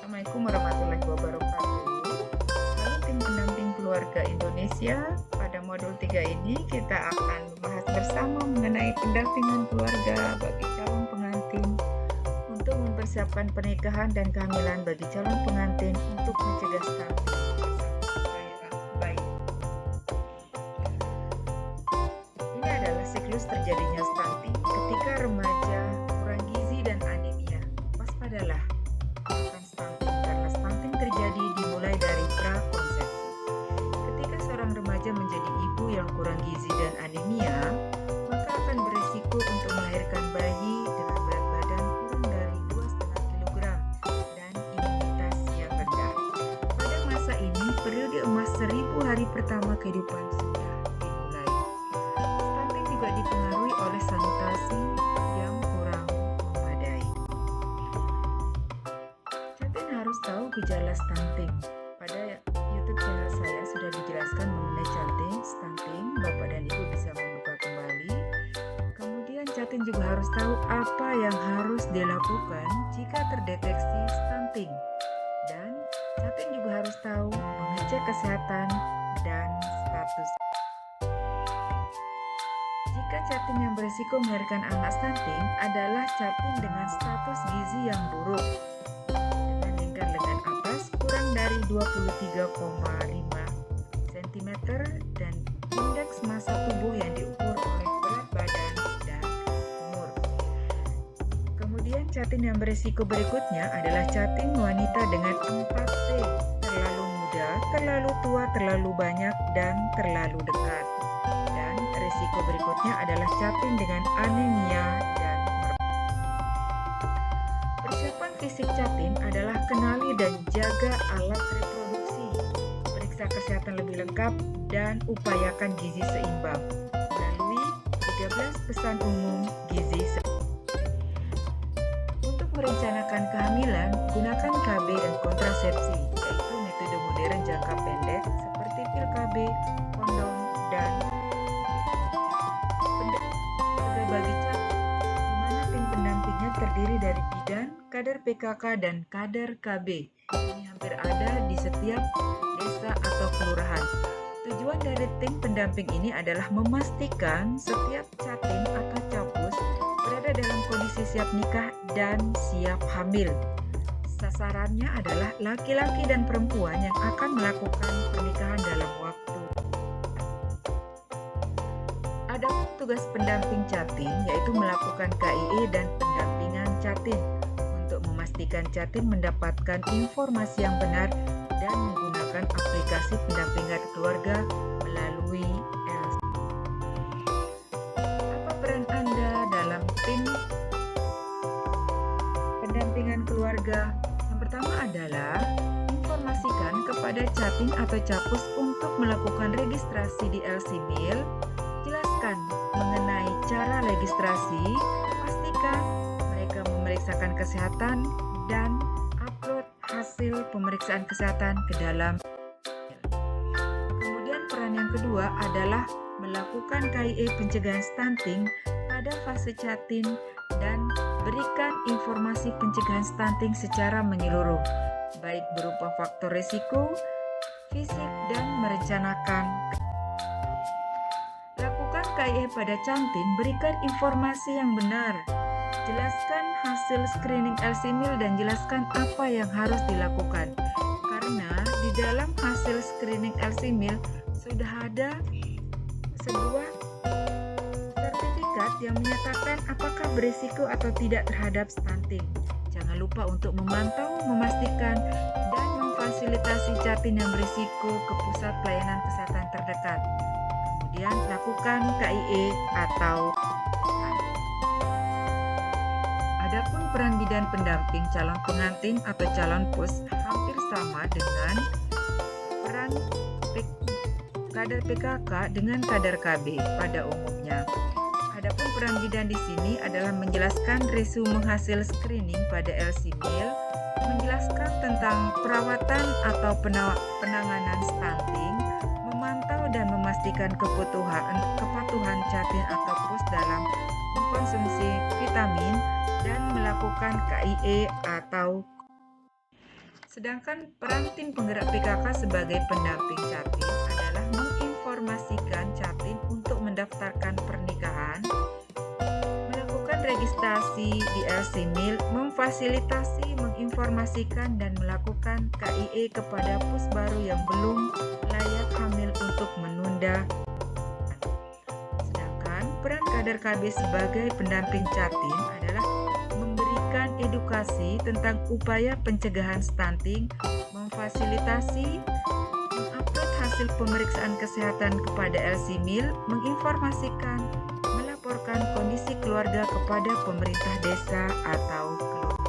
Assalamualaikum warahmatullahi wabarakatuh. Halo tim pendamping keluarga Indonesia. Pada modul 3 ini kita akan membahas bersama mengenai pendampingan keluarga bagi calon pengantin untuk mempersiapkan pernikahan dan kehamilan bagi calon pengantin untuk mencegah stunting bayi. Ini adalah siklus terjadinya stunting ketika remaja kurang gizi dan anemia. Waspadalah akan stunting karena stunting terjadi dimulai dari prakonsepsi. Ketika seorang remaja menjadi ibu yang kurang gizi dan anemia, maka akan beresiko untuk melahirkan bayi dengan berat badan kurang dari 2,5 kg dan imunitas yang rendah. Pada masa ini, periode emas 1000 hari pertama kehidupan sudah dimulai. Stunting juga dipengaruhi oleh sanitasi yang kurang memadai. Catin harus tahu gejala stunting. Pada YouTube channel saya sudah dijelaskan mengenai stunting. Bapak dan Ibu bisa membuka kembali. Kemudian Catin juga harus tahu apa yang harus dilakukan jika terdeteksi stunting. Dan Catin juga harus tahu mengecek kesehatan dan status. Jika Catin yang berisiko melahirkan anak stunting adalah Catin dengan status gizi yang buruk, dengan lingkar lengan atas kurang dari 23,5 cm dan indeks massa tubuh yang diukur oleh berat badan dan umur. Kemudian Catin yang berisiko berikutnya adalah Catin wanita dengan 4T, terlalu muda, terlalu tua, terlalu banyak, dan terlalu dekat. Dan risiko berikutnya adalah Catin dengan anemia dan persiapan fisik Catin adalah kenali dan jaga alat reproduksi, periksa kesehatan lebih lengkap, dan upayakan gizi seimbang melalui 13 pesan umum gizi seimbang. Untuk merencanakan kehamilan, gunakan KB dan kontrasepsi, yaitu metode modern jangka pendek seperti pil KB, kondom, dan bagi Catin, di mana tim pendampingnya terdiri dari bidan, kader PKK, dan kader KB. Ini hampir ada di setiap desa atau kelurahan. Tujuan dari tim pendamping ini adalah memastikan setiap Catin atau capus berada dalam kondisi siap nikah dan siap hamil. Sasarannya adalah laki-laki dan perempuan yang akan melakukan pernikahan dalam waktu. Ada tugas pendamping Catin, yaitu melakukan KIE dan pendampingan Catin untuk memastikan Catin mendapatkan informasi yang benar dan menggunakan aplikasi pendampingan keluarga melalui LC. Apa peran Anda dalam tim pendampingan keluarga? Yang pertama adalah informasikan kepada Catin atau capus untuk melakukan registrasi di LC-Mil. Jelaskan mengenai cara registrasi, pastikan mereka memeriksakan kesehatan dan upload hasil pemeriksaan kesehatan ke dalam. Kemudian peran yang kedua adalah melakukan KIE pencegahan stunting pada fase Catin dan berikan informasi pencegahan stunting secara menyeluruh, baik berupa faktor risiko, fisik, dan merencanakan. Lakukan KIE pada Catin, berikan informasi yang benar. Jelaskan hasil screening LC-Mil dan jelaskan apa yang harus dilakukan. Karena di dalam hasil screening LC-Mil sudah ada sebuah sertifikat yang menyatakan apakah berisiko atau tidak terhadap stunting. Jangan lupa untuk memantau, memastikan, dan memfasilitasi Catin yang berisiko ke pusat pelayanan kesehatan terdekat. Kemudian lakukan KIE atau adapun peran bidan pendamping calon pengantin atau calon pus hampir sama dengan peran kader PKK dengan kader KB pada umumnya. Adapun peran bidan di sini adalah menjelaskan resume hasil screening pada LC-Mil, menjelaskan tentang perawatan atau penanganan stunting, memantau dan memastikan kepatuhan Catin atau pus dalam mengkonsumsi vitamin, dan melakukan KIE atau Sedangkan peran tim penggerak PKK sebagai pendamping Catin adalah menginformasikan Catin untuk mendaftarkan pernikahan, melakukan registrasi di LC-MIL, memfasilitasi, menginformasikan, dan melakukan KIE kepada pusbaru yang belum layak hamil untuk menunda. Sedangkan peran kader KB sebagai pendamping Catin adalah memberikan edukasi tentang upaya pencegahan stunting, memfasilitasi, mengupload hasil pemeriksaan kesehatan kepada LC-MIL, menginformasikan, melaporkan kondisi keluarga kepada pemerintah desa atau kelurahan.